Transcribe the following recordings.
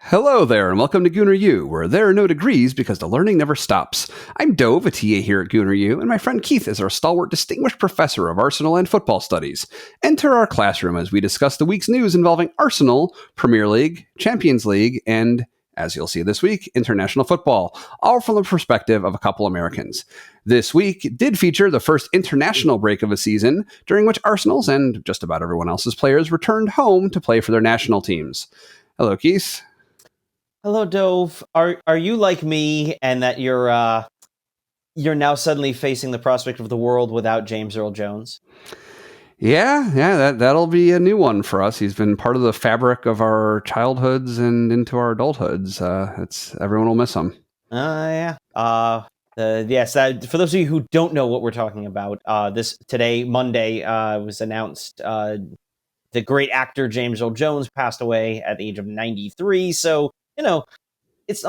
Hello there, and welcome to Gooner U, where there are no degrees because the learning never stops. I'm Dove, a TA here at Gooner U, and my friend Keith is our stalwart distinguished professor of Arsenal and football studies. Enter our classroom as we discuss the week's news involving Arsenal, Premier League, Champions League, and, as you'll see this week, international football, all from the perspective of a couple Americans. This week did feature the first international break of a season, during which Arsenal's and just about everyone else's players returned home to play for their national teams. Hello, Keith. Hello, Dove. Are you like me, and that you're now suddenly facing the prospect of the world without James Earl Jones? Yeah, that'll be a new one for us. He's been part of the fabric of our childhoods and into our adulthoods. Everyone will miss him. Yes. For those of you who don't know what we're talking about, Monday, was announced. The great actor James Earl Jones passed away at the age of 93. So, it's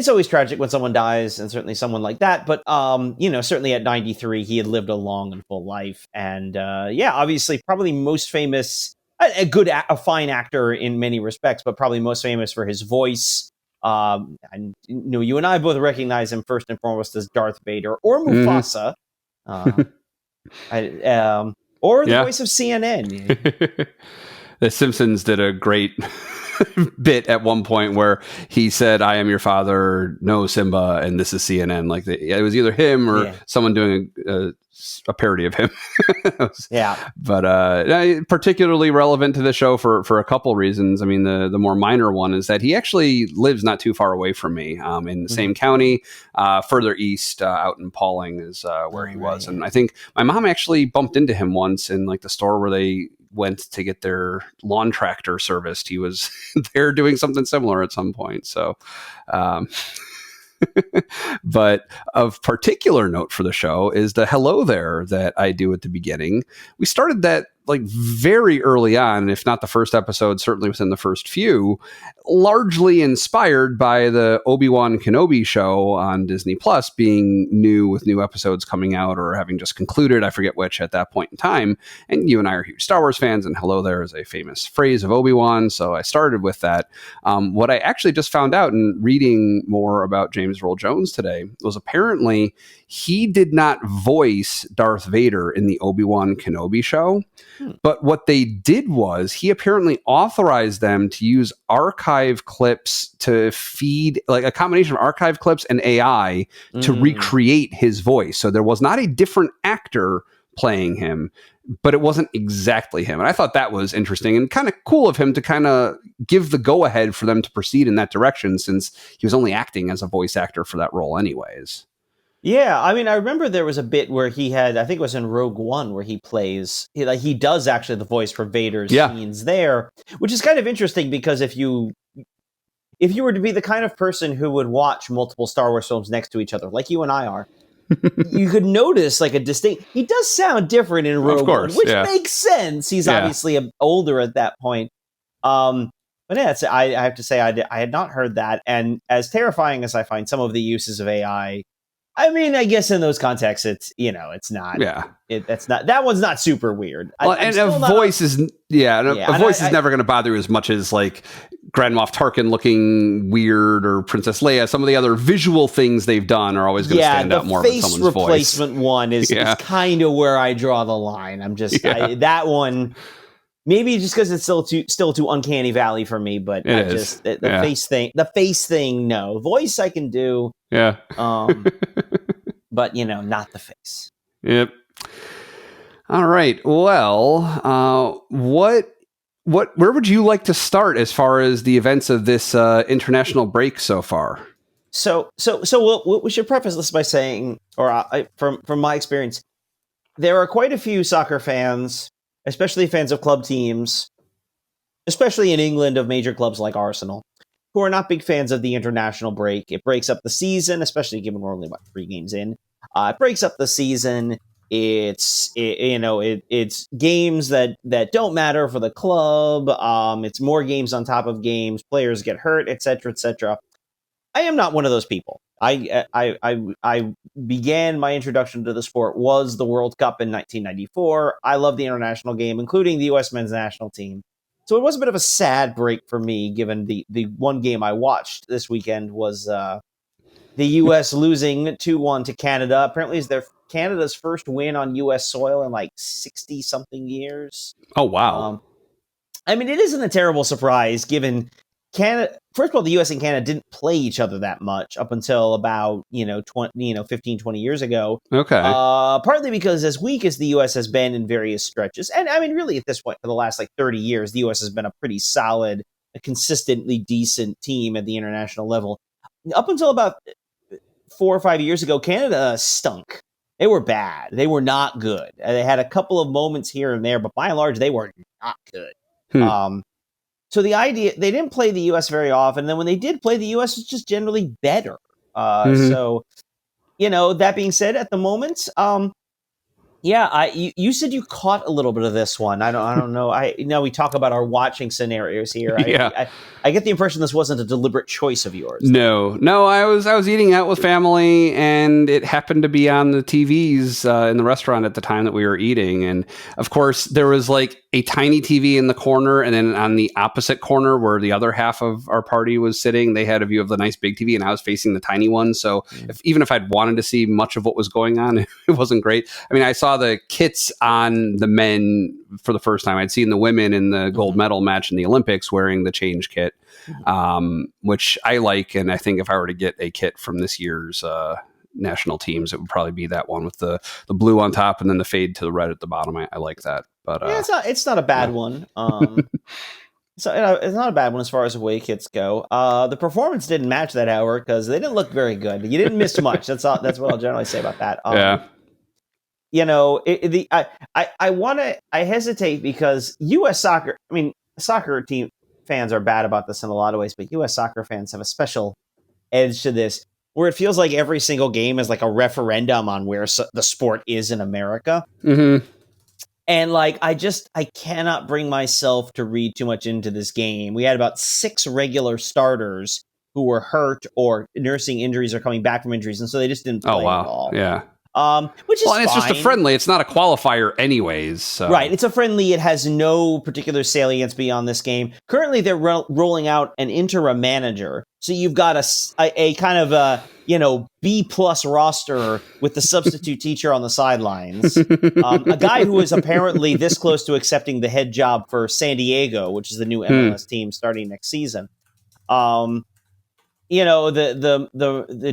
always tragic when someone dies, and certainly someone like that. But, certainly at 93, he had lived a long and full life. And, obviously probably most famous, a fine actor in many respects, but probably most famous for his voice. And you and I both recognize him first and foremost as Darth Vader or Mufasa, or the voice of CNN. The Simpsons did a great bit at one point where he said, "I am your father, no Simba, and this is CNN." It was either him or someone doing a parody of him. But particularly relevant to the show for a couple reasons. I mean, the more minor one is that he actually lives not too far away from me, in the same county, further east, out in Pauling is where he was. And I think my mom actually bumped into him once in the store where they went to get their lawn tractor serviced. He was there doing something similar at some point. So, but of particular note for the show is the hello there that I do at the beginning. We started that very early on, if not the first episode, certainly within the first few, largely inspired by the Obi-Wan Kenobi show on Disney Plus being new, with new episodes coming out or having just concluded, I forget which at that point in time. And you and I are huge Star Wars fans, and hello there is a famous phrase of Obi-Wan, so I started with that. What I actually just found out in reading more about James Earl Jones today was apparently he did not voice Darth Vader in the Obi-Wan Kenobi show. But what they did was he apparently authorized them to use archive clips to feed, a combination of archive clips and AI to recreate his voice. So there was not a different actor playing him, but it wasn't exactly him. And I thought that was interesting and kind of cool of him to kind of give the go ahead for them to proceed in that direction, since he was only acting as a voice actor for that role anyways. Yeah, I mean, I remember there was a bit where he had, I think it was in Rogue One, where he does actually the voice for Vader's scenes there, which is kind of interesting because if you were to be the kind of person who would watch multiple Star Wars films next to each other, like you and I are, you could notice a distinct. He does sound different in Rogue One, which makes sense. He's obviously older at that point. But I have to say I had not heard that, and as terrifying as I find some of the uses of AI. I mean, I guess in those contexts, it's not. Yeah, that's not. That one's not super weird. A voice is never going to bother you as much as Grand Moff Tarkin looking weird or Princess Leia. Some of the other visual things they've done are always going to stand out more than someone's voice. The face replacement one is kind of where I draw the line. I'm just that one. Maybe just because it's still too uncanny valley for me, but the face thing, no. Voice I can do. Yeah. But not the face. Yep. All right. Well, where would you like to start as far as the events of this international break so far? So we should preface this by saying, from my experience, there are quite a few soccer fans, especially fans of club teams, especially in England of major clubs like Arsenal, who are not big fans of the international break. It breaks up the season, especially given we're only 3 games in. It breaks up the season. It's games that don't matter for the club. It's more games on top of games. Players get hurt, etc., etc. I am not one of those people. I began my introduction to the sport was the World Cup in 1994. I love the international game, including the U.S. men's national team. So it was a bit of a sad break for me, given the one game I watched this weekend was the U.S. losing 2-1 to Canada. Apparently, it's Canada's first win on U.S. soil in like 60-something years. Oh, wow. I mean, it isn't a terrible surprise, given Canada. First of all, the U.S. and Canada didn't play each other that much up until about 15, 20 years ago. Okay. Partly because as weak as the U.S. has been in various stretches, and I mean, really at this point for the last like 30 years, the U.S. has been a pretty solid, a consistently decent team at the international level. Up until about 4 or 5 years ago, Canada stunk. They were bad. They were not good. They had a couple of moments here and there, but by and large, they were not good. So the idea, they didn't play the U.S. very often. Then when they did play, the U.S. was just generally better. So, that being said, at the moment, you said you caught a little bit of this one. I don't know. We talk about our watching scenarios here. I get the impression this wasn't a deliberate choice of yours. No. I was eating out with family, and it happened to be on the TVs in the restaurant at the time that we were eating. And of course, there was like a tiny TV in the corner, and then on the opposite corner where the other half of our party was sitting, they had a view of the nice big TV, and I was facing the tiny one. So even if I'd wanted to see much of what was going on, it wasn't great. I mean, I saw the kits on the men for the first time. I'd seen the women in the gold medal match in the Olympics wearing the change kit, which I like. And I think if I were to get a kit from this year's national teams, it would probably be that one with the blue on top and then the fade to the red at the bottom. I like that. But it's not a bad one. So it's not a bad one as far as away kits go. The performance didn't match that hour because they didn't look very good. You didn't miss much. That's all. That's what I'll generally say about that. I hesitate because U.S. soccer. I mean, soccer team fans are bad about this in a lot of ways, but U.S. soccer fans have a special edge to this, where it feels like every single game is like a referendum on where the sport is in America. Mm-hmm. And like, I cannot bring myself to read too much into this game. We had about 6 regular starters who were hurt or nursing injuries or coming back from injuries, and so they just didn't play at all. Yeah. Which is and it's fine. just a friendly. It's not a qualifier anyways. So. Right. It's a friendly. It has no particular salience beyond this game. Currently, they're rolling out an interim manager. So you've got a kind of B+ roster with the substitute teacher on the sidelines. A guy who is apparently this close to accepting the head job for San Diego, which is the new MLS team starting next season. The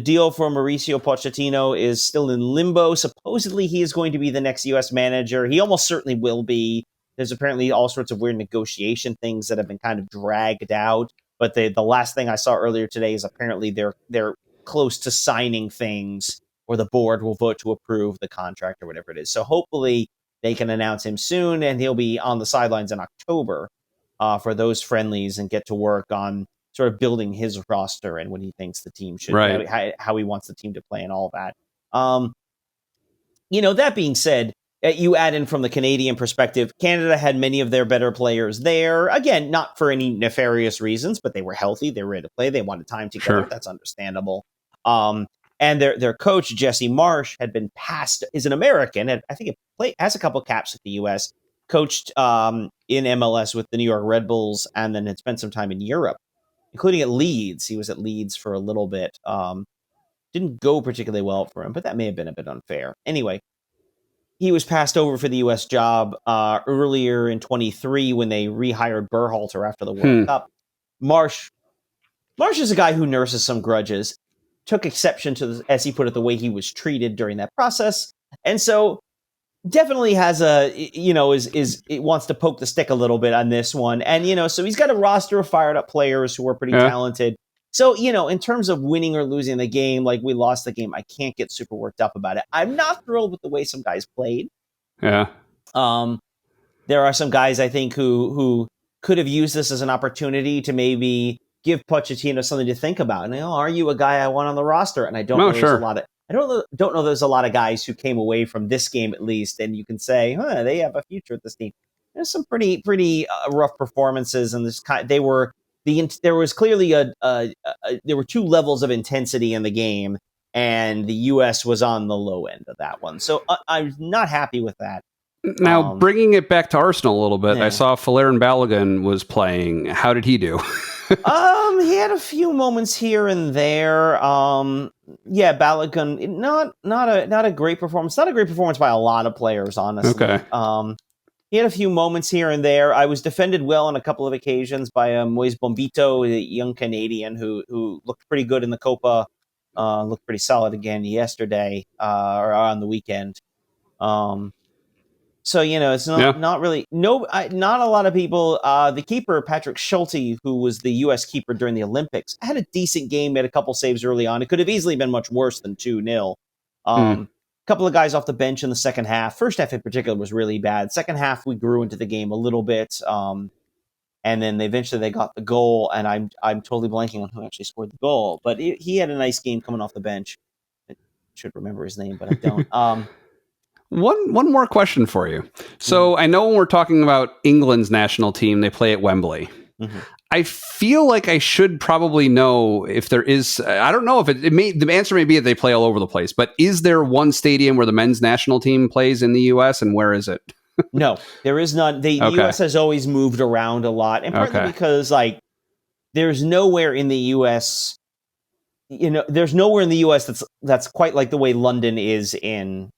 deal for Mauricio Pochettino is still in limbo. Supposedly, he is going to be the next U.S. manager. He almost certainly will be. There's apparently all sorts of weird negotiation things that have been kind of dragged out. But the last thing I saw earlier today is apparently they're close to signing things, or the board will vote to approve the contract or whatever it is. So hopefully they can announce him soon, and he'll be on the sidelines in October for those friendlies and get to work on sort of building his roster and what he thinks the team should, how he wants the team to play and all that. That being said, you add in from the Canadian perspective, Canada had many of their better players there. Again, not for any nefarious reasons, but they were healthy. They were ready to play. They wanted time together. Sure. That's understandable. And their coach, Jesse Marsh, had been passed, is an American. And I think has a couple caps with the U.S., coached in MLS with the New York Red Bulls, and then had spent some time in Europe, including at Leeds. He was at Leeds for a little bit. Didn't go particularly well for him, but that may have been a bit unfair. Anyway, he was passed over for the U.S. job earlier in 23 when they rehired Berhalter after the World Cup. Marsh is a guy who nurses some grudges, took exception to, as he put it, the way he was treated during that process. And so definitely has it wants to poke the stick a little bit on this one. And, so he's got a roster of fired up players who are pretty talented. So, in terms of winning or losing the game, like we lost the game, I can't get super worked up about it. I'm not thrilled with the way some guys played. Yeah. There are some guys I think who could have used this as an opportunity to maybe give Pochettino something to think about. And are you a guy I want on the roster? And I don't know. There's a lot of. I don't know. There's a lot of guys who came away from this game at least, and you can say, they have a future at this team. There's some pretty rough performances, and there was clearly there were 2 levels of intensity in the game, and the U.S. was on the low end of that one. So I'm not happy with that. Now, bringing it back to Arsenal a little bit, Yeah. I saw Valérien Balogun was playing. How did he do? He had a few moments here and there. Yeah, Balogun, not a great performance. Not a great performance by a lot of players, honestly. Okay. He had a few moments here and there. I was defended well on a couple of occasions by Moise Bombito, the young Canadian who looked pretty good in the Copa. Looked pretty solid again yesterday or on the weekend. So, it's not really not a lot of people. The keeper, Patrick Schulte, who was the U.S. keeper during the Olympics, had a decent game, made a couple saves early on. It could have easily been much worse than 2-0. A couple of guys off the bench in the second half. First half in particular was really bad. Second half, we grew into the game a little bit. And then eventually they got the goal, and I'm totally blanking on who actually scored the goal. But he had a nice game coming off the bench. I should remember his name, but I don't. One more question for you. So I know when we're talking about England's national team, they play at Wembley. Mm-hmm. I feel like I should probably know if there is. I don't know if the answer may be that they play all over the place. But is there one stadium where the men's national team plays in the U.S. and where is it? No, there is not. The U.S. has always moved around a lot, and partly because there's nowhere in the U.S. There's nowhere in the U.S. that's quite like the way London is in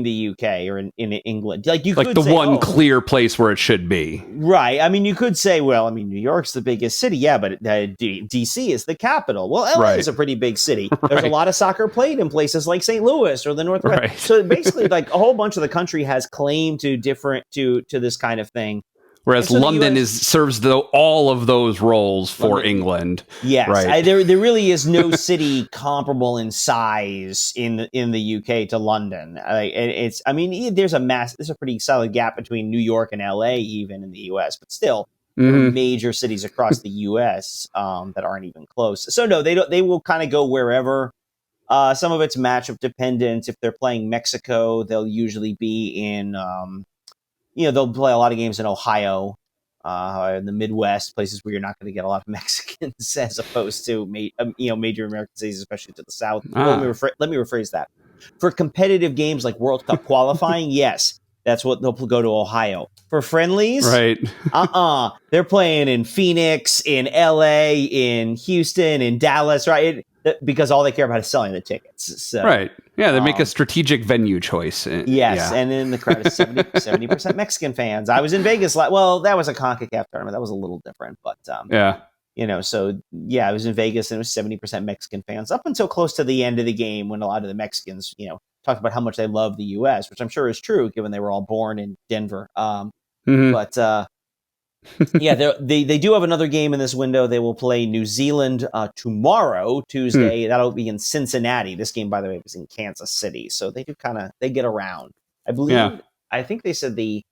the UK or in England. You could the say, one clear place where it should be. Right. I mean, you could say, New York's the biggest city. Yeah, but DC is the capital. Well, LA is a pretty big city. There's a lot of soccer played in places like St. Louis or the Northwest. Right. So basically, a whole bunch of the country has claim to this kind of thing. Whereas London serves all of those roles for England. Yes, right. There really is no city comparable in size in the UK to London. There's a pretty solid gap between New York and LA even in the US, but still there are major cities across the US that aren't even close. So no, they will kind of go wherever. Some of it's matchup dependent. If they're playing Mexico, they'll usually be in. They'll play a lot of games in Ohio, in the Midwest, places where you're not going to get a lot of Mexicans as opposed to major American cities, especially to the South. Well, let me rephrase that. For competitive games like World Cup qualifying, yes, that's what they'll go to Ohio. For friendlies, right? They're playing in Phoenix, in LA, in Houston, in Dallas, right? Because all they care about is selling the tickets. So, right. Yeah, they make a strategic venue choice. Yes, and then the crowd is 70% Mexican fans. I was in Vegas. That was a CONCACAF tournament. That was a little different, but I was in Vegas and it was 70% Mexican fans up until close to the end of the game when a lot of the Mexicans, talked about how much they love the U.S., which I'm sure is true given they were all born in Denver. But they do have another game in this window. They will play New Zealand tomorrow, Tuesday. That'll be in Cincinnati. This game, by the way, was in Kansas City, so they do they get around. I believe. Yeah. I think they said the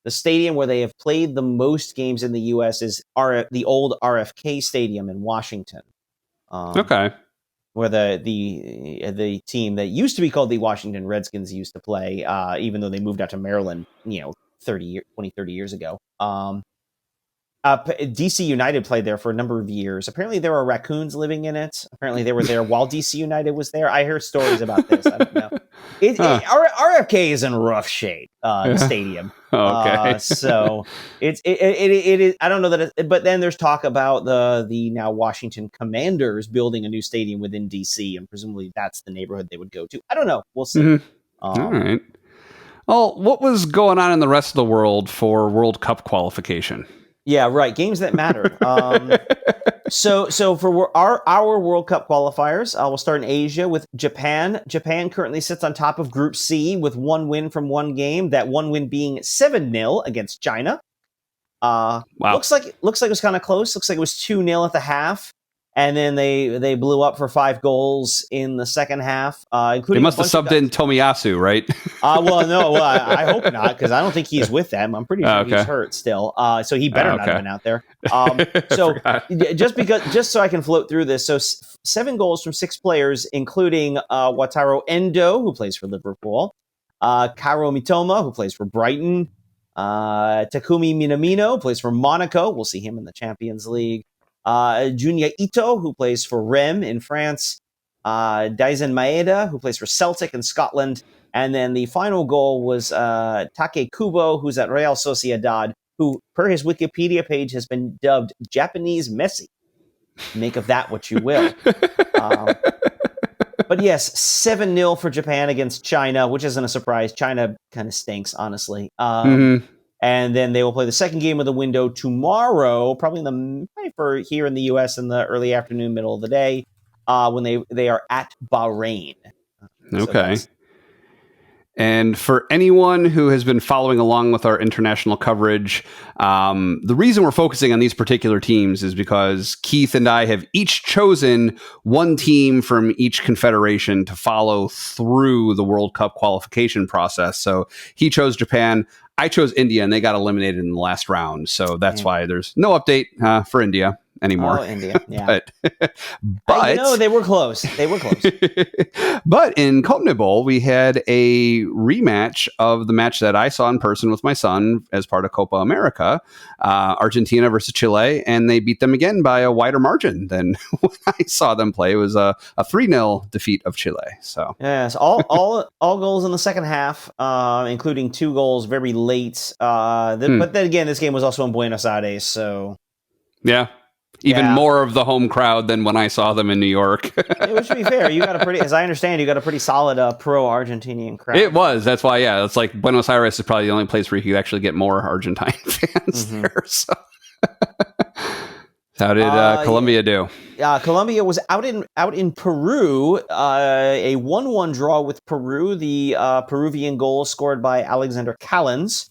stadium where they have played the most games in the U.S. is the old RFK Stadium in Washington. Where the team that used to be called the Washington Redskins used to play, even though they moved out to Maryland, 30 years ago. DC United played there for a number of years. Apparently there were raccoons living in it. Apparently they were there while DC United was there. I heard stories about this. I don't know. RFK is in rough shape, the stadium. Okay. So it is, I don't know that but then there's talk about the now Washington Commanders building a new stadium within DC, and presumably that's the neighborhood they would go to. I don't know. We'll see. All right. Well, what was going on in the rest of the world for World Cup qualification? Yeah, right. Games that matter. So for our World Cup qualifiers, we'll start in Asia with Japan. Japan currently sits on top of Group C with one win from one game. That one win being 7-0 against China. Wow. Looks like it was kind of close. Looks like it was 2-0 at the half. And then they blew up for 5 goals in the second half. Including they must have subbed in Tomiyasu, right? I hope not, because I don't think he's with them. I'm pretty sure he's hurt still. So he better not have been out there. Just so I can float through this. So 7 goals from 6 players, including Wataru Endo, who plays for Liverpool, Karo Mitoma, who plays for Brighton, Takumi Minamino, who plays for Monaco. We'll see him in the Champions League. Junya Ito, who plays for Rennes in France, Daisen Maeda, who plays for Celtic in Scotland, And then the final goal was Take Kubo, who's at Real Sociedad, who, per his Wikipedia page, has been dubbed Japanese Messi. Make of that what you will. But yes, 7-0 for Japan against China, which isn't a surprise. China kind of stinks, honestly. And then they will play the second game of the window tomorrow, probably for here in the U.S. in the early afternoon, middle of the day, when they are at Bahrain. Okay. And for anyone who has been following along with our international coverage, the reason we're focusing on these particular teams is because Keith and I have each chosen one team from each confederation to follow through the World Cup qualification process. So he chose Japan, I chose India, and they got eliminated in the last round. So that's why there's no update for India anymore. Oh, India, yeah. but they were close. They were close. But in CONMEBOL, we had a rematch of the match that I saw in person with my son as part of Copa America, Argentina versus Chile, and they beat them again by a wider margin than when I saw them play. It was a 3-0 defeat of Chile. So yes, all goals in the second half, including 2 goals very late. But then again, this game was also in Buenos Aires, so yeah. Even more of the home crowd than when I saw them in New York. Which, to be fair, as I understand, you got a pretty solid pro-Argentinian crowd. It was. That's why, it's like Buenos Aires is probably the only place where you could actually get more Argentine fans there. So. How did Colombia do? Colombia was out in Peru, a 1-1 draw with Peru. The Peruvian goal scored by Alexander Callens,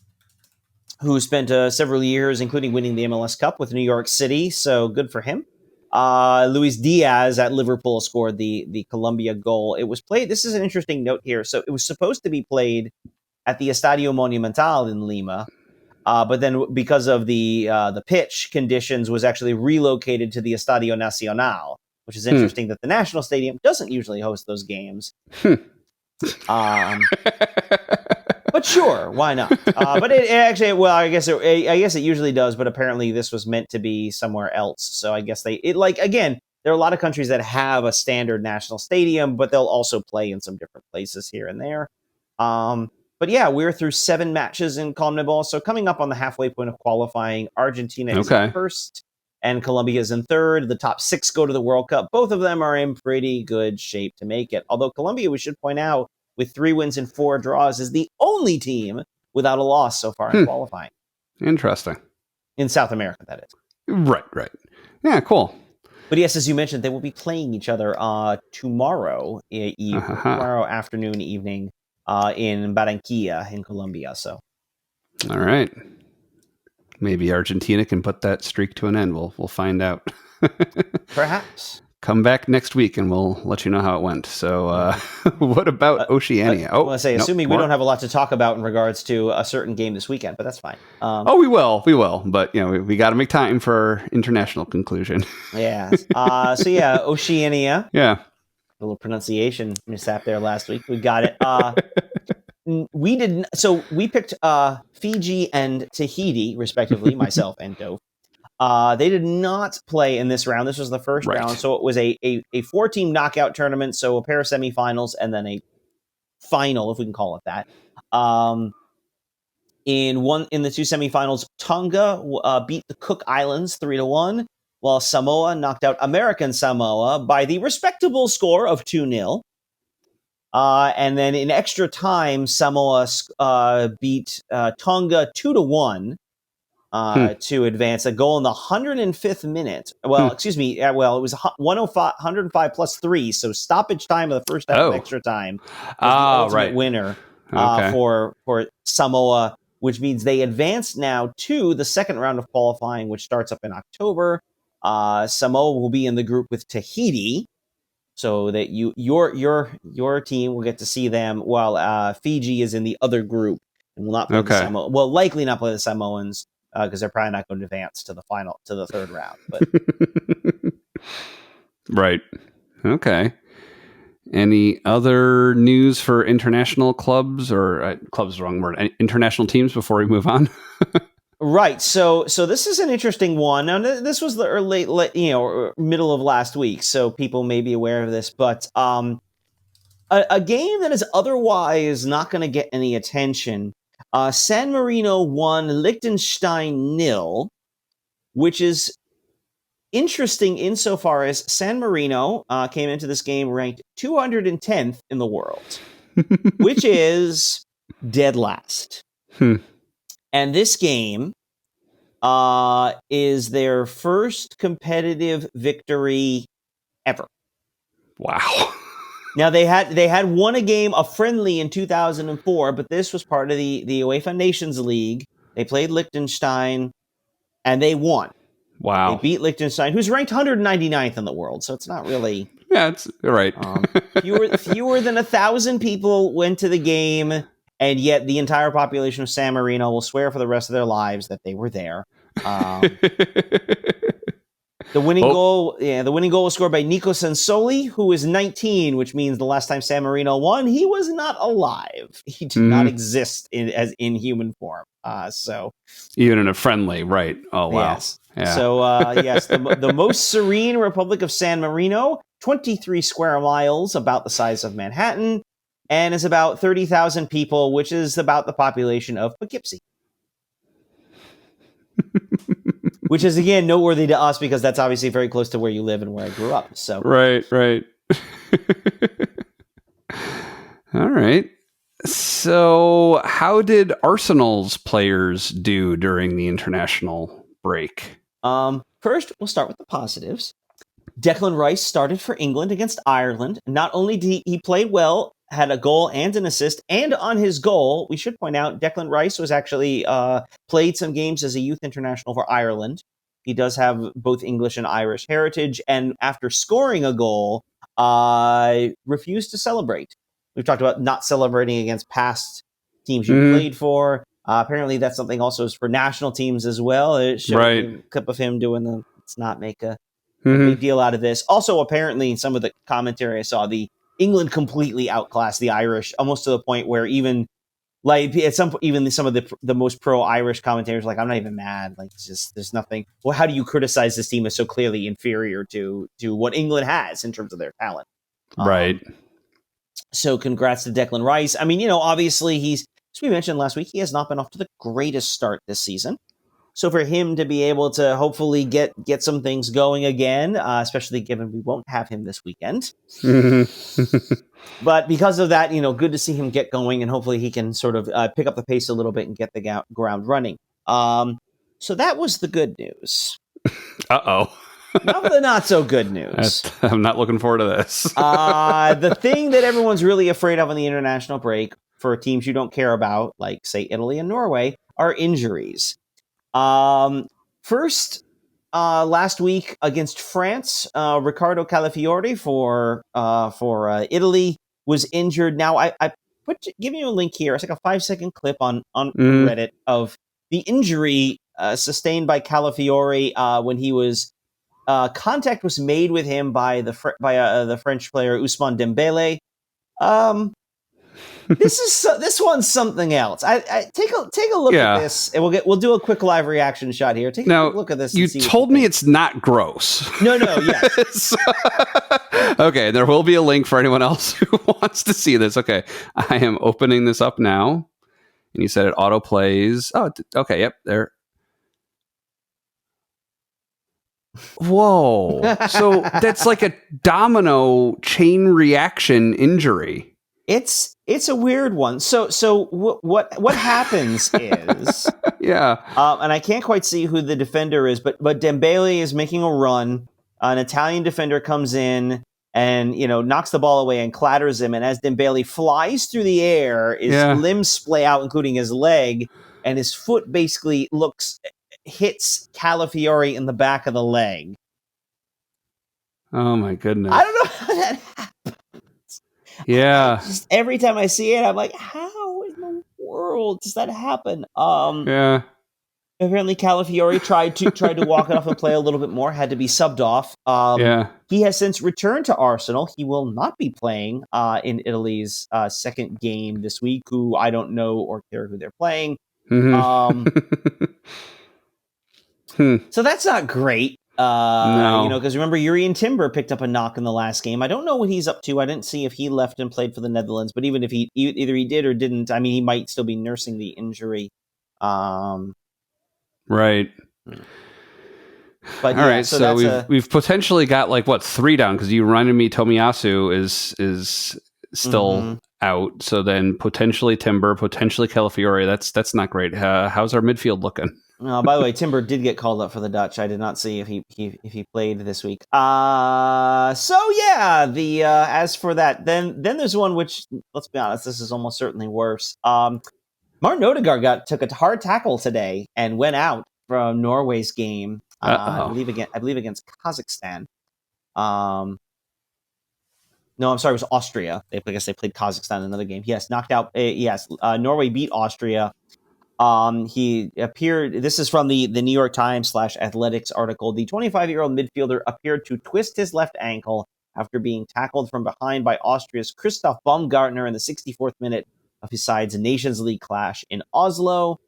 who spent several years, including winning the MLS Cup with New York City, so good for him. Luis Diaz at Liverpool scored the Colombia goal. It was played, this is an interesting note here, so it was supposed to be played at the Estadio Monumental in Lima, but then because of the pitch conditions was actually relocated to the Estadio Nacional, which is interesting that the National Stadium doesn't usually host those games. But sure, why not? But it actually, well, I guess it usually does. But apparently, this was meant to be somewhere else. So I guess again, there are a lot of countries that have a standard national stadium, but they'll also play in some different places here and there. But yeah, we're through 7 matches in CONMEBOL. So coming up on the halfway point of qualifying, Argentina is in first, and Colombia is in third. The top 6 go to the World Cup. Both of them are in pretty good shape to make it. Although Colombia, we should point out, with 3 wins and 4 draws, is the only team without a loss so far in qualifying. Interesting. In South America, that is. Right. Yeah, cool. But yes, as you mentioned, they will be playing each other tomorrow afternoon, evening in Barranquilla in Colombia. So, all right. Maybe Argentina can put that streak to an end. We'll find out. Perhaps. Come back next week and we'll let you know how it went. So what about Oceania? I want to say, assuming we don't have a lot to talk about in regards to a certain game this weekend, but that's fine. We will. But, we got to make time for our international conclusion. Yeah. Oceania. Yeah. A little pronunciation mishap there last week. We got it. We didn't. So we picked Fiji and Tahiti, respectively, myself and Dove. They did not play in this round. This was the first round, so it was a 4-team knockout tournament, so a pair of semifinals and then a final, if we can call it that. In the 2 semifinals, Tonga beat the Cook Islands 3-1, while Samoa knocked out American Samoa by the respectable score of 2-0. And then in extra time, Samoa beat Tonga 2-1. To advance. A goal in the 105th minute. Well, excuse me. It was 105 plus 3. So stoppage time of the first half of extra time. The ultimate winner for Samoa, which means they advance now to the second round of qualifying, which starts up in October. Samoa will be in the group with Tahiti, so that your team will get to see them, while Fiji is in the other group and will not play the Samoa. Well, likely not play the Samoans. Because they're probably not going to advance to the third round. But. Right. Okay. Any other news for international clubs, or clubs is the wrong word, international teams before we move on? Right. So this is an interesting one. Now, this was the middle of last week, so people may be aware of this, but a game that is otherwise not going to get any attention. San Marino won, Liechtenstein 0, which is interesting insofar as San Marino came into this game ranked 210th in the world, which is dead last. And this game is their first competitive victory ever. Wow. Now they had won a friendly in 2004, but this was part of the UEFA Nations League. They played Liechtenstein, and they won. Wow. They beat Liechtenstein, who's ranked 199th in the world, so it's not really... Yeah, it's right. Fewer than 1,000 people went to the game, and yet the entire population of San Marino will swear for the rest of their lives that they were there. The winning goal was scored by Nico Sansoli, who is 19, which means the last time San Marino won, he was not alive. He did not exist in human form. So even in a friendly, right? Oh wow. Yes. Yeah. So yes, the most serene Republic of San Marino, 23 square miles, about the size of Manhattan, and is about 30,000 people, which is about the population of Poughkeepsie. Which is, again, noteworthy to us because that's obviously very close to where you live and where I grew up. So Right. All right. So how did Arsenal's players do during the international break? First, we'll start with the positives. Declan Rice started for England against Ireland. Not only did he play well, had a goal and an assist, and on his goal, we should point out, Declan Rice was actually played some games as a youth international for Ireland. He does have both English and Irish heritage, and after scoring a goal, refused to celebrate. We've talked about not celebrating against past teams you played for. Apparently, that's something also for national teams as well. It showed a clip of him doing the let's not make a big deal out of this. Also, apparently, in some of the commentary I saw, the England completely outclassed the Irish, almost to the point where even some of the most pro-Irish commentators like, I'm not even mad. Like, it's just there's nothing. Well, how do you criticize this team as so clearly inferior to what England has in terms of their talent? Right. So, congrats to Declan Rice. I mean, obviously as we mentioned last week, he has not been off to the greatest start this season. So for him to be able to hopefully get some things going again, especially given we won't have him this weekend. But because of that, good to see him get going, and hopefully he can sort of pick up the pace a little bit and get the ground running. So that was the good news. Uh-oh. Now for the not so good news. I'm not looking forward to this. The thing that everyone's really afraid of on the international break for teams you don't care about, like, say, Italy and Norway, are injuries. First, last week against France, Riccardo Calafiore for Italy was injured. Now, I giving you a link here. It's like a 5-second clip on Reddit of the injury sustained by Calafiore when he was contact was made with him by the French player Ousmane Dembele. This one's something else. I take a look at this, and we'll do a quick live reaction shot here. Take a look at this. You told me it's not gross. No, yes. Okay, there will be a link for anyone else who wants to see this. Okay, I am opening this up now, and you said it auto plays. Oh, okay, yep, there. Whoa! So that's like a domino chain reaction injury. It's a weird one. So what happens is and I can't quite see who the defender is, but Dembele is making a run. An Italian defender comes in and knocks the ball away and clatters him. And as Dembele flies through the air, his limbs splay out, including his leg, and his foot basically hits Calafiore in the back of the leg. Oh my goodness! I don't know how that happened. Yeah. Just every time I see it, I'm like, how in the world does that happen? Apparently Calafiore tried to walk it off and play a little bit more, had to be subbed off. He has since returned to Arsenal. He will not be playing in Italy's second game this week, who I don't know or care who they're playing. So that's not great. No. Because remember, Jurrien Timber picked up a knock in the last game. I don't know what he's up to. I didn't see if he left and played for the Netherlands, but even if either he did or didn't, I mean, he might still be nursing the injury. Right. But all right, so we've potentially got like 3 down, because you reminded me Tomiyasu is still out. So then potentially Timber, potentially Calafiore. That's not great. How's our midfield looking? By the way, Timber did get called up for the Dutch. I did not see if he played this week. So yeah, as for that, then there's one which, let's be honest, this is almost certainly worse. Martin Ødegaard took a hard tackle today and went out from Norway's game. I believe against Kazakhstan. No, I'm sorry, it was Austria. I guess they played Kazakhstan in another game. Yes, knocked out. Norway beat Austria. He appeared. This is from the New York Times /Athletics article. The 25-year-old midfielder appeared to twist his left ankle after being tackled from behind by Austria's Christoph Baumgartner in the 64th minute of his side's Nations League clash in Oslo.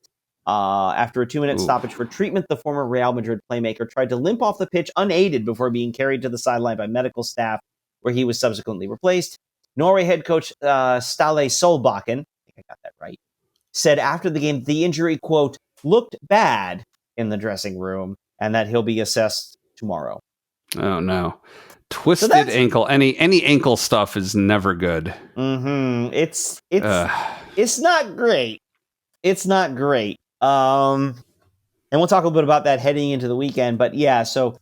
After a 2-minute stoppage for treatment, the former Real Madrid playmaker tried to limp off the pitch unaided before being carried to the sideline by medical staff, where he was subsequently replaced. Norway head coach Ståle Solbakken, I think I got that right, said after the game the injury, quote, looked bad in the dressing room and that he'll be assessed tomorrow. Oh, no. Twisted ankle. Any ankle stuff is never good. Mm-hmm. It's not great. It's not great. And we'll talk a little bit about that heading into the weekend. But yeah, so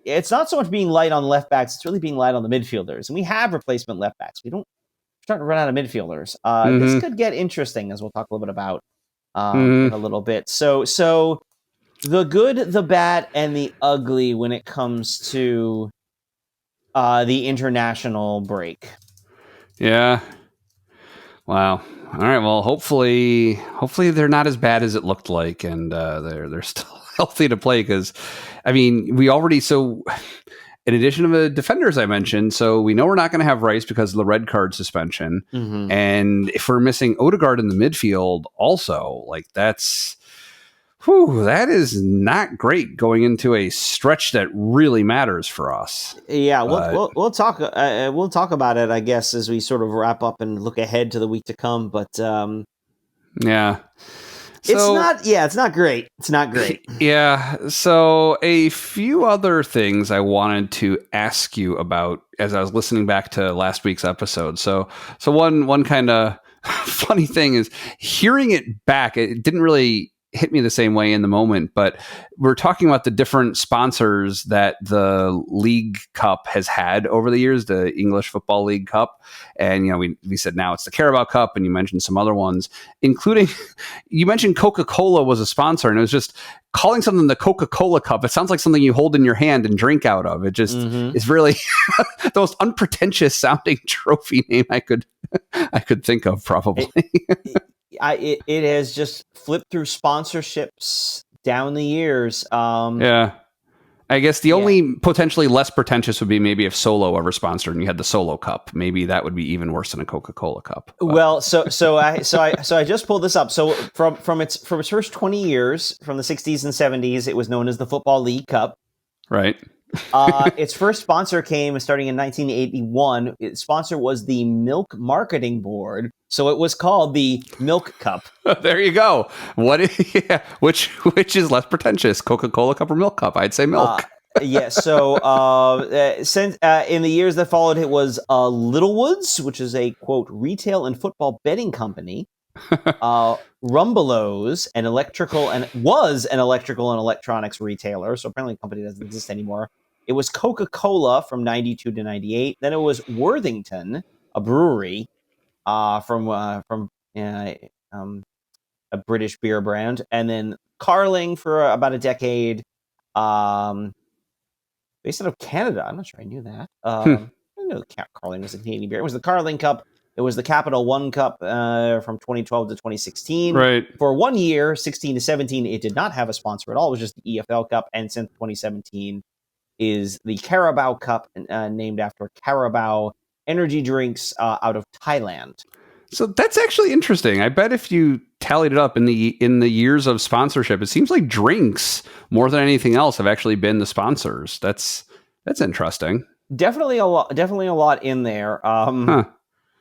it's not so much being light on left backs; it's really being light on the midfielders. And we have replacement left backs. We're starting to run out of midfielders. This could get interesting, as we'll talk a little bit about in a little bit. So the good, the bad, and the ugly when it comes to the international break. Yeah. Wow. All right. Well, hopefully they're not as bad as it looked like, and they're still healthy to play. Because, I mean, we already in addition to the defenders I mentioned, so we know we're not going to have Rice because of the red card suspension, and if we're missing Ødegaard in the midfield, also that is not great going into a stretch that really matters for us. Yeah, we'll talk about it, I guess, as we sort of wrap up and look ahead to the week to come. But yeah, it's not great. It's not great. Yeah. So a few other things I wanted to ask you about as I was listening back to last week's episode. So one kind of funny thing is hearing it back. It didn't really hit me the same way in the moment, but we're talking about the different sponsors that the League Cup has had over the years, the English Football League Cup. And, we said now it's the Carabao Cup, and you mentioned some other ones, including, you mentioned Coca-Cola was a sponsor, and it was just calling something the Coca-Cola Cup. It sounds like something you hold in your hand and drink out of. It just is really the most unpretentious sounding trophy name I could think of, probably. It has just flipped through sponsorships down the years. Yeah. I guess the only potentially less pretentious would be maybe if Solo ever sponsored and you had the Solo Cup. Maybe that would be even worse than a Coca-Cola Cup. But. Well, so I just pulled this up. So from its first 20 years, from the 60s and 70s, it was known as the Football League Cup. Right. Its first sponsor came starting in 1981. Its sponsor was the Milk Marketing Board, so it was called the Milk Cup. There you go. Which is less pretentious, Coca-Cola Cup or Milk Cup? I'd say Milk. So since in the years that followed, it was Littlewoods, which is a quote retail and football betting company. Rumbelows, was an electrical and electronics retailer, so apparently the company doesn't exist anymore. It was Coca-Cola from 92 to 98. Then it was Worthington, a brewery from a British beer brand, and then Carling for about a decade, based out of Canada. I'm not sure I knew that. I didn't know Carling was a Canadian beer. It was the Carling Cup. It was the Capital One Cup from 2012 to 2016. Right. For 1 year, 16 to 17, it did not have a sponsor at all. It was just the EFL Cup. And since 2017 is the Carabao Cup, named after Carabao energy drinks out of Thailand. So that's actually interesting. I bet if you tallied it up in the years of sponsorship, it seems like drinks more than anything else have actually been the sponsors. That's interesting. Definitely a lot in there.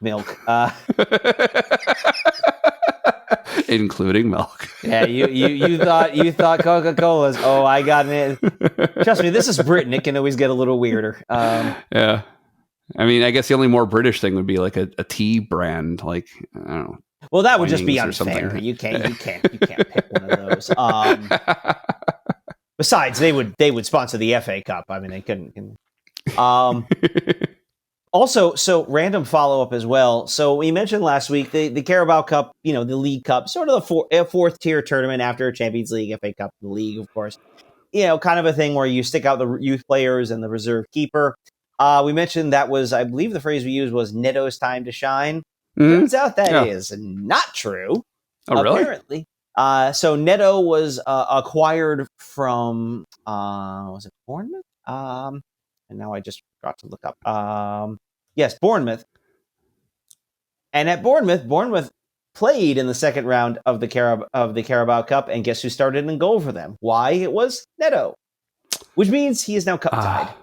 Milk. Including milk. Yeah, you thought Coca-Cola's. Oh, I got it. Trust me, this is Britain. It can always get a little weirder. Yeah. I mean, I guess the only more British thing would be like a tea brand, like I don't know. Well, that would just be Twinings unfair. You can't pick one of those. Besides, they would sponsor the FA Cup. I mean, they couldn't. Also, so random follow up as well. So we mentioned last week the Carabao Cup, the League Cup, sort of the fourth tier tournament after Champions League, FA Cup, the League, of course. Kind of a thing where you stick out the youth players and the reserve keeper. We mentioned that was, I believe the phrase we used was Neto's time to shine. Turns out that is not true. Oh, really? Apparently. So Neto was acquired from, was it Bournemouth? And now I just forgot to look up. Yes, Bournemouth. And at Bournemouth played in the second round of the Carabao Cup, and guess who started in goal for them? Why? It was Neto, which means he is now cup tied.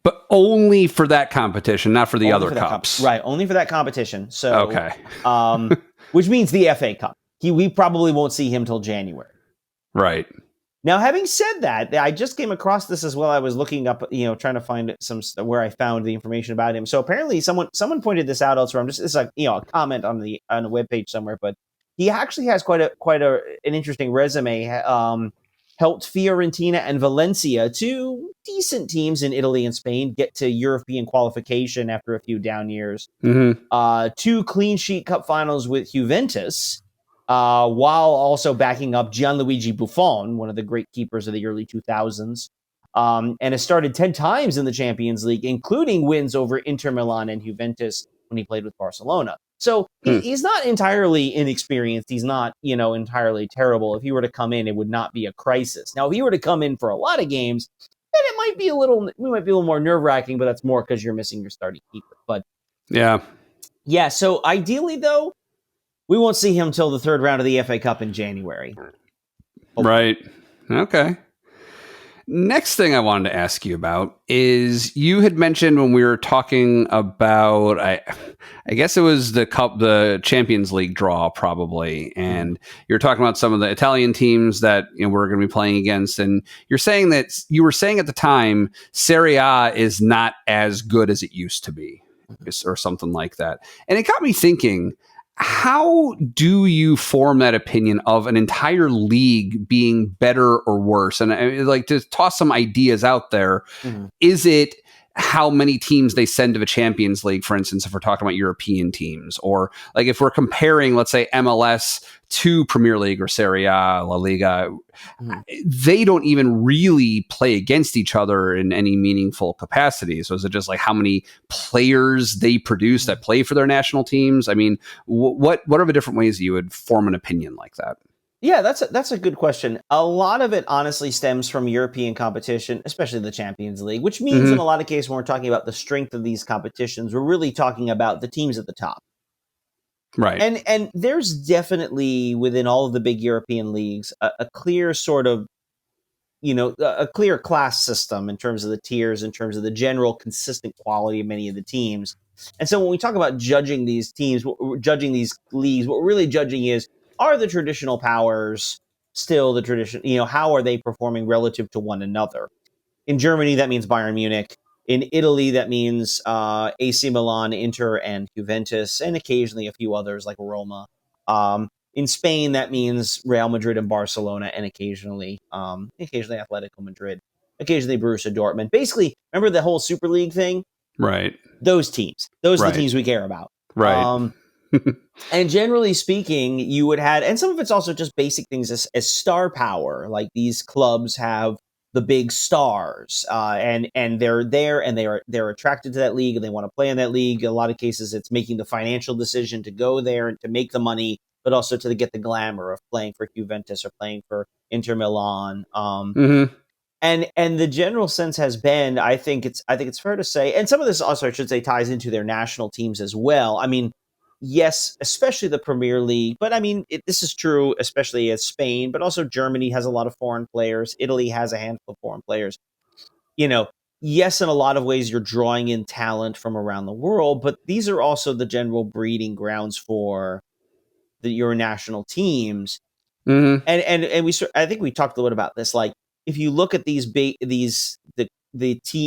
But only for that competition, not for the other cups. Right, only for that competition. So, okay. Which means the FA Cup. We probably won't see him till January. Right. Now, having said that, I just came across this as well. I was looking up, trying to find where I found the information about him. So apparently, someone pointed this out elsewhere. It's like a comment on the webpage somewhere, but he actually has quite an interesting resume. Helped Fiorentina and Valencia, two decent teams in Italy and Spain, get to European qualification after a few down years. Mm-hmm. 2 clean sheet cup finals with Juventus, while also backing up Gianluigi Buffon, one of the great keepers of the early 2000s, and has started 10 times in the Champions League, including wins over Inter Milan and Juventus when he played with Barcelona. So he's not entirely inexperienced. He's not, entirely terrible. If he were to come in, it would not be a crisis. Now, if he were to come in for a lot of games, then it might be a little more nerve-wracking, but that's more because you're missing your starting keeper. But yeah. So ideally, though, we won't see him till the third round of the FA Cup in January. Right. Okay. Next thing I wanted to ask you about is you had mentioned when we were talking about, I guess it was the Champions League draw probably, and you're talking about some of the Italian teams that we're going to be playing against, and you were saying at the time Serie A is not as good as it used to be, or something like that, and it got me thinking. How do you form that opinion of an entire league being better or worse? And I like to toss some ideas out there. Mm-hmm. Is it how many teams they send to the Champions League, for instance, if we're talking about European teams, or like if we're comparing, let's say, MLS to Premier League or Serie A, La Liga, they don't even really play against each other in any meaningful capacity. So is it just like how many players they produce that play for their national teams? I mean, what are the different ways you would form an opinion like that? Yeah, that's a good question. A lot of it honestly stems from European competition, especially the Champions League, which means in a lot of cases when we're talking about the strength of these competitions, we're really talking about the teams at the top. Right. And there's definitely within all of the big European leagues a clear sort of, a clear class system in terms of the tiers, in terms of the general consistent quality of many of the teams. And so when we talk about judging these teams, judging these leagues, what we're really judging is, are the traditional powers still the tradition? How are they performing relative to one another? In Germany, that means Bayern Munich. In Italy, that means AC Milan, Inter, and Juventus, and occasionally a few others like Roma. In Spain, that means Real Madrid and Barcelona, and occasionally Atletico Madrid, occasionally Borussia Dortmund. Basically, remember the whole Super League thing? Right. Those teams. Those are the teams we care about. Right. And generally speaking, you would have, and some of it's also just basic things as star power. Like these clubs have the big stars, and they're there, and they're attracted to that league, and they want to play in that league. In a lot of cases, it's making the financial decision to go there and to make the money, but also to get the glamour of playing for Juventus or playing for Inter Milan. And the general sense has been, I think it's fair to say, and some of this also I should say ties into their national teams as well. I mean, yes, especially the Premier League, but I mean, this is true, especially as Spain, but also Germany has a lot of foreign players. Italy has a handful of foreign players. Yes, in a lot of ways, you're drawing in talent from around the world, but these are also the general breeding grounds for your national teams. Mm-hmm. And I think we talked a little about this. Like, if you look at the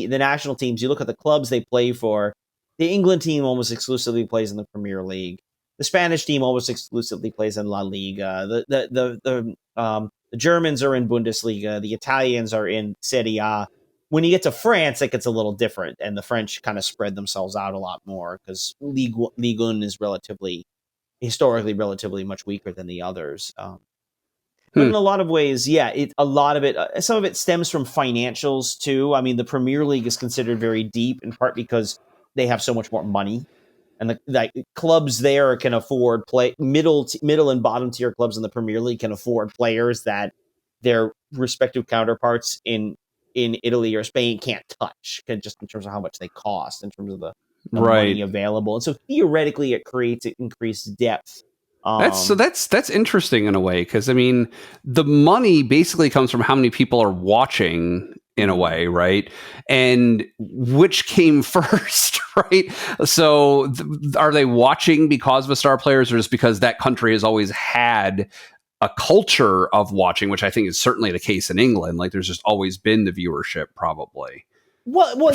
national teams, you look at the clubs they play for. The England team almost exclusively plays in the Premier League. The Spanish team almost exclusively plays in La Liga. The Germans are in Bundesliga. The Italians are in Serie A. When you get to France, it gets a little different, and the French kind of spread themselves out a lot more because Ligue 1 is historically relatively much weaker than the others. But in a lot of ways, yeah, some of it stems from financials too. I mean, the Premier League is considered very deep in part because they have so much more money, and the clubs there can afford middle and bottom tier clubs in the Premier League can afford players that their respective counterparts in Italy or Spain can't touch, just in terms of how much they cost, in terms of the money available, and so theoretically, it creates increased depth. That's interesting in a way, because I mean, the money basically comes from how many people are watching in a way, right? And which came first, right? So are they watching because of the star players, or just because that country has always had a culture of watching, which I think is certainly the case in England. Like, there's just always been the viewership, probably. Well,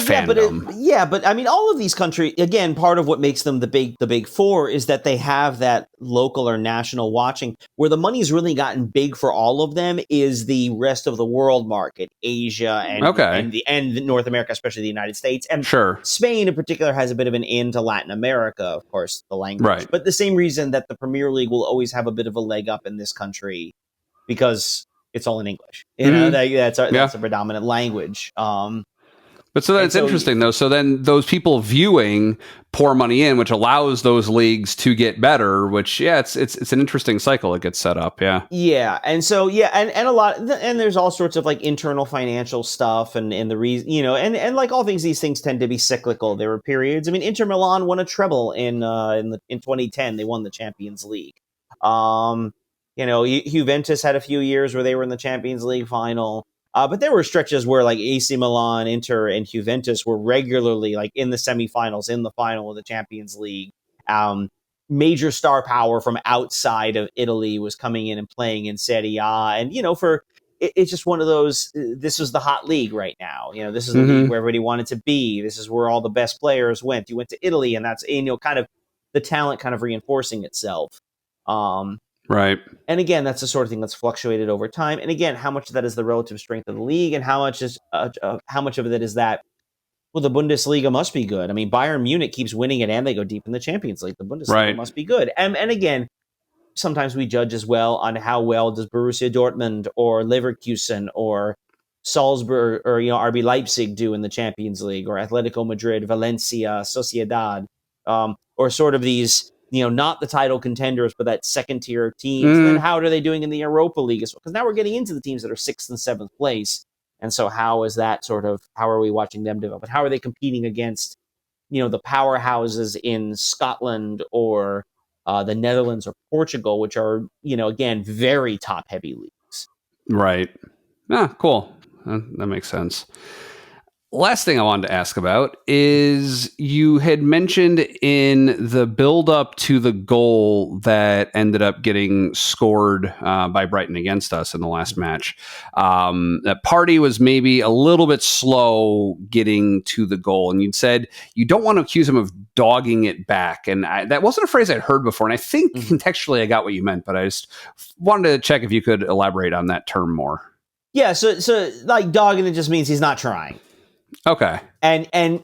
yeah, but I mean, all of these countries, again, part of what makes them the big four is that they have that local or national watching. Where the money's really gotten big for all of them is the rest of the world market, Asia and North America, especially the United States, and Spain in particular has a bit of an in to Latin America, of course, the language. Right. But the same reason that the Premier League will always have a bit of a leg up in this country, because it's all in English. That's a predominant language. But so that's interesting, though. So then those people viewing pour money in, which allows those leagues to get better. Which, it's an interesting cycle that gets set up. Yeah, and so and a lot, and there's all sorts of like internal financial stuff, and the reason, and like all things, these things tend to be cyclical. There were periods. I mean, Inter Milan won a treble in 2010. They won the Champions League. Juventus had a few years where they were in the Champions League final. But there were stretches where like AC Milan, Inter, and Juventus were regularly like in the semifinals, in the final of the Champions League. Major star power from outside of Italy was coming in and playing in Serie A. And, it's just one of those, this was the hot league right now. This is the league where everybody wanted to be. This is where all the best players went. You went to Italy, and that's, kind of the talent kind of reinforcing itself. Right. And again, that's the sort of thing that's fluctuated over time. And again, how much of that is the relative strength of the league, and how much of it is that, well, the Bundesliga must be good. I mean, Bayern Munich keeps winning it, and they go deep in the Champions League. The Bundesliga must be good. And again, sometimes we judge as well on how well does Borussia Dortmund or Leverkusen or Salzburg or RB Leipzig do in the Champions League, or Atletico Madrid, Valencia, Sociedad, or sort of these, not the title contenders, but that second tier teams. And then how are they doing in the Europa League as well? Because now we're getting into the teams that are 6th and 7th place. And so how are we watching them develop? But how are they competing against, the powerhouses in Scotland or the Netherlands or Portugal, which are, again, very top heavy leagues. Right. Cool. That makes sense. Last thing I wanted to ask about is, you had mentioned in the build-up to the goal that ended up getting scored by Brighton against us in the last match, that Partey was maybe a little bit slow getting to the goal. And you'd said you don't want to accuse him of dogging it back. And that wasn't a phrase I'd heard before. And I think contextually I got what you meant, but I just wanted to check if you could elaborate on that term more. Yeah, so like dogging it just means he's not trying. Okay. And I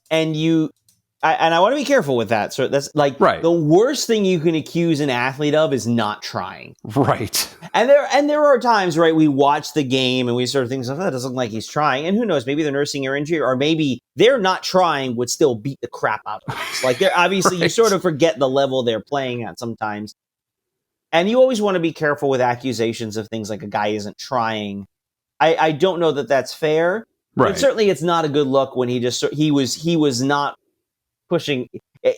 want to be careful with that. So that's like the worst thing you can accuse an athlete of is not trying. Right. And there are times, right, we watch the game and we sort of think, that doesn't look like he's trying. And who knows, maybe they're nursing their injury, or maybe they're not trying would still beat the crap out of us. Like, they're obviously, you sort of forget the level they're playing at sometimes. And you always want to be careful with accusations of things like a guy isn't trying. I don't know that that's fair. Right. But certainly it's not a good look when he was not pushing.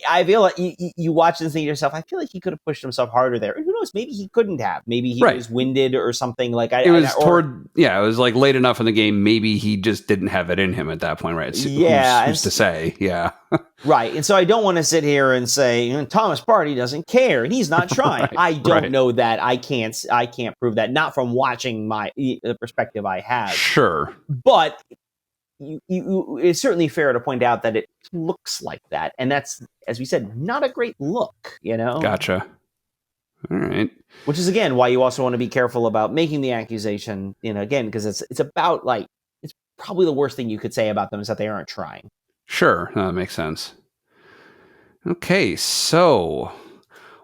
I feel like you watch this thing yourself. I feel like he could have pushed himself harder there. Who knows? Maybe he couldn't have. Maybe he was winded or something. Like it was it was like late enough in the game. Maybe he just didn't have it in him at that point, right? Who's to say? Yeah, right. And so I don't want to sit here and say Thomas Partey doesn't care and he's not trying. I don't know that. I can't prove that. Not from watching the perspective I have. Sure, but. It's certainly fair to point out that it looks like that. And that's, as we said, not a great look, Gotcha. All right. Which is, again, why you also want to be careful about making the accusation, again, because it's about, like, it's probably the worst thing you could say about them is that they aren't trying. Sure. No, that makes sense. Okay, so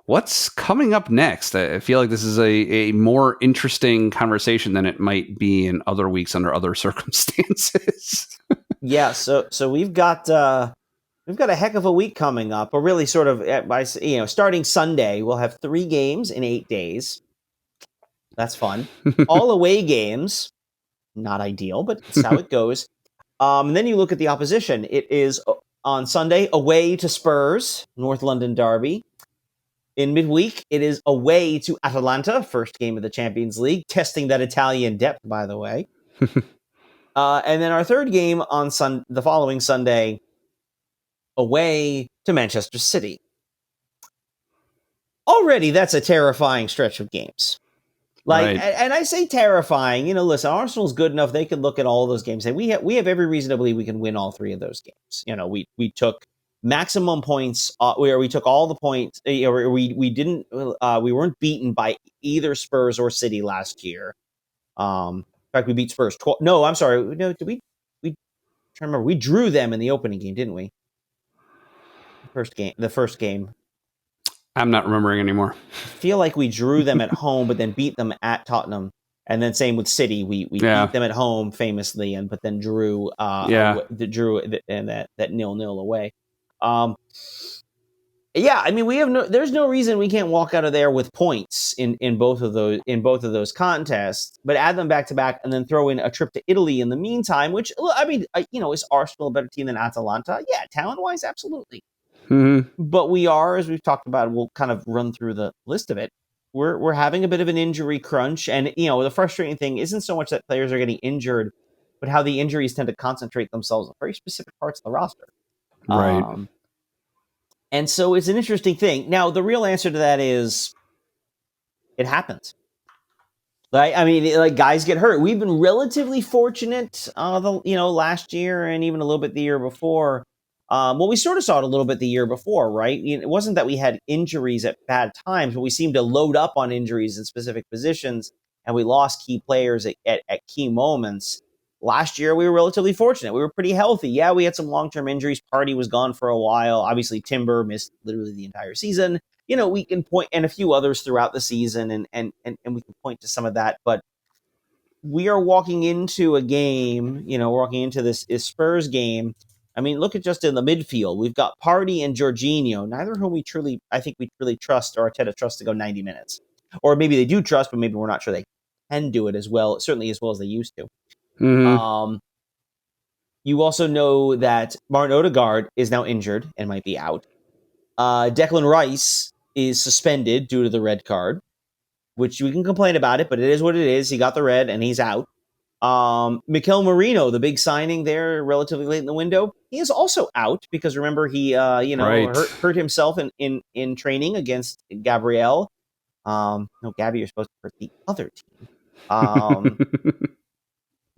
what's coming up next? I feel like this is a more interesting conversation than it might be in other weeks under other circumstances. Yeah, so we've got a heck of a week coming up. Or really, sort of, starting Sunday, we'll have 3 games in 8 days. That's fun. All away games, not ideal, but it's how it goes. And then you look at the opposition. It is on Sunday away to Spurs, North London derby. In midweek, it is away to Atalanta, first game of the Champions League, testing that Italian depth, by the way. And then our third game on the following Sunday, away to Manchester City. Already, that's a terrifying stretch of games. And I say terrifying. Listen, Arsenal's good enough; they can look at all those games and we have every reason to believe we can win all 3 of those games. We took maximum points where we took all the points. We weren't beaten by either Spurs or City last year. In fact, we beat Spurs. No, I'm sorry. No, did we? Trying to remember. We drew them in the opening game, didn't we? The first game. I'm not remembering anymore. I feel like we drew them at home, but then beat them at Tottenham. And then same with City, we beat them at home famously, but then drew and that 0-0 away. There's no reason we can't walk out of there with points in both of those contests, but add them back to back and then throw in a trip to Italy in the meantime, which, is Arsenal a better team than Atalanta? Yeah, talent-wise, absolutely. Mm-hmm. But we are, as we've talked about, we'll kind of run through the list of it. We're having a bit of an injury crunch, and the frustrating thing isn't so much that players are getting injured, but how the injuries tend to concentrate themselves on very specific parts of the roster. Right. And so it's an interesting thing. Now, the real answer to that is it happens. Guys get hurt. We've been relatively fortunate, last year and even a little bit the year before. We sort of saw it a little bit the year before, right? It wasn't that we had injuries at bad times, but we seemed to load up on injuries in specific positions, and we lost key players at key moments. Last year, we were relatively fortunate. We were pretty healthy. Yeah, we had some long-term injuries. Partey was gone for a while. Obviously, Timber missed literally the entire season. We can point, and a few others throughout the season, and we can point to some of that. But we are walking into a game, walking into this Spurs game. I mean, look at just in the midfield. We've got Partey and Jorginho, neither of whom we truly trust, or Arteta trusts to go 90 minutes. Or maybe they do trust, but maybe we're not sure they can do it as well, certainly as well as they used to. Mm-hmm. You also know that Martin Ødegaard is now injured and might be out. Declan Rice is suspended due to the red card, which we can complain about it, but it is what it is. He got the red and he's out. Mikel Marino, the big signing there relatively late in the window, he is also out because remember he hurt himself in training against Gabriel. No, Gabby, you're supposed to hurt the other team.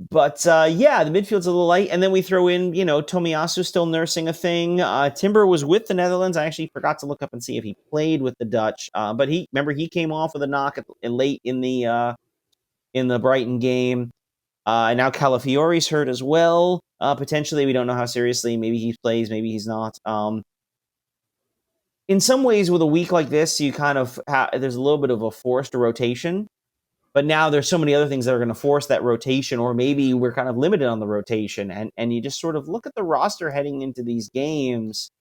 But the midfield's a little light, and then we throw in, Tomiyasu still nursing a thing. Timber was with the Netherlands. I actually forgot to look up and see if he played with the Dutch. But he came off with a knock late in the Brighton game. And now Calafiore's hurt as well. Potentially, we don't know how seriously. Maybe he plays, maybe he's not. In some ways, with a week like this, you kind of there's a little bit of a forced rotation. But now there's so many other things that are going to force that rotation, or maybe we're kind of limited on the rotation. And you just sort of look at the roster heading into these games,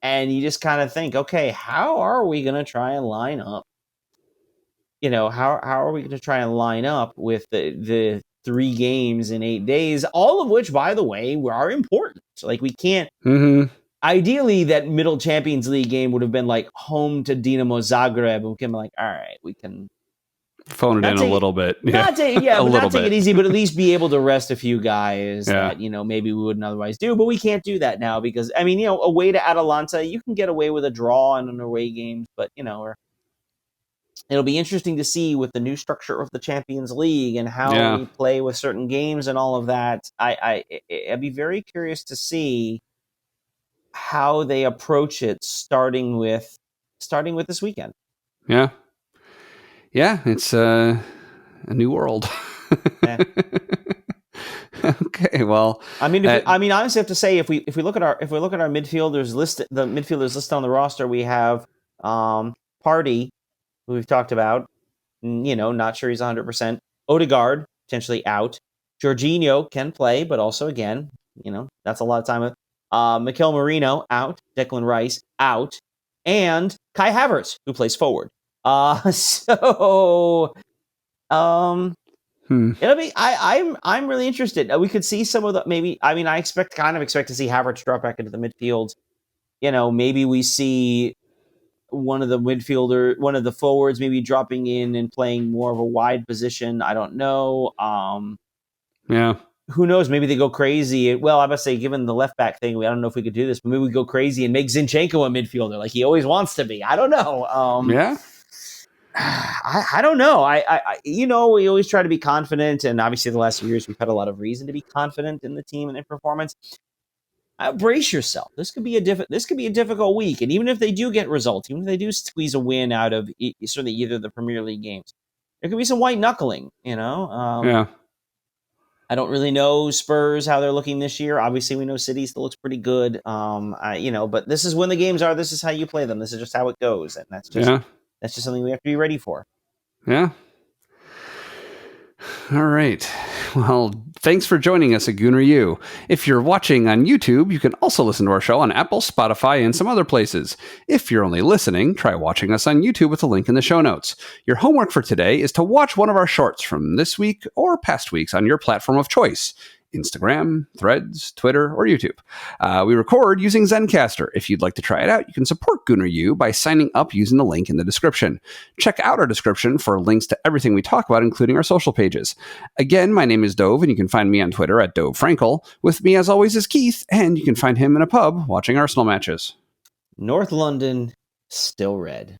and you just kind of think, okay, how are we going to try and line up? How are we going to try and line up with the 3 games in 8 days, all of which, by the way, are important. Like we can't. Mm-hmm. ideally, that middle Champions League game would have been like home to Dinamo Zagreb, and we can be like, all right, we can phone it in a little bit. Not take it easy, but at least be able to rest a few guys Yeah. that, maybe we wouldn't otherwise do. But we can't do that now because, away to Atalanta, you can get away with a draw in an away game. But, it'll be interesting to see with the new structure of the Champions League and how we play with certain games and all of that. I'd be very curious to see how they approach it starting with this weekend. Yeah. Yeah, it's a new world. Yeah. Okay, well, I mean, honestly, I have to say, if we look at our midfielders list, the midfielders listed on the roster, we have Partey, who we've talked about. Not sure he's 100%. Ødegaard potentially out. Jorginho can play, but also again, that's a lot of time. Mikel Marino out. Declan Rice out, and Kai Havertz, who plays forward. It'll be. I'm really interested. We could see some of the maybe. I mean, I expect to see Havertz drop back into the midfield. Maybe we see one of the forwards maybe dropping in and playing more of a wide position. I don't know. Yeah. Who knows? Maybe they go crazy. Well, I must say, given the left back thing, I don't know if we could do this, but maybe we go crazy and make Zinchenko a midfielder like he always wants to be. I don't know. Yeah. I don't know. We always try to be confident, and obviously the last few years we've had a lot of reason to be confident in the team and their performance. Brace yourself. This could be a difficult week, and even if they do get results, even if they do squeeze a win out of certainly either of the Premier League games, there could be some white knuckling. Yeah. I don't really know Spurs how they're looking this year. Obviously, we know City still looks pretty good. But this is when the games are. This is how you play them. This is just how it goes, and that's just something we have to be ready for. Yeah. All right. Well, thanks for joining us at Gooner U. If you're watching on YouTube, you can also listen to our show on Apple, Spotify, and some other places. If you're only listening, try watching us on YouTube with a link in the show notes. Your homework for today is to watch one of our shorts from this week or past weeks on your platform of choice. Instagram, Threads, Twitter, or YouTube. We record using Zencaster. If you'd like to try it out, you can support Gooner U by signing up using the link in the description. Check out our description for links to everything we talk about, including our social pages. Again, my name is Dove, and you can find me on Twitter at Dove Frankel. With me, as always, is Keith, and you can find him in a pub watching Arsenal matches. North London, still red.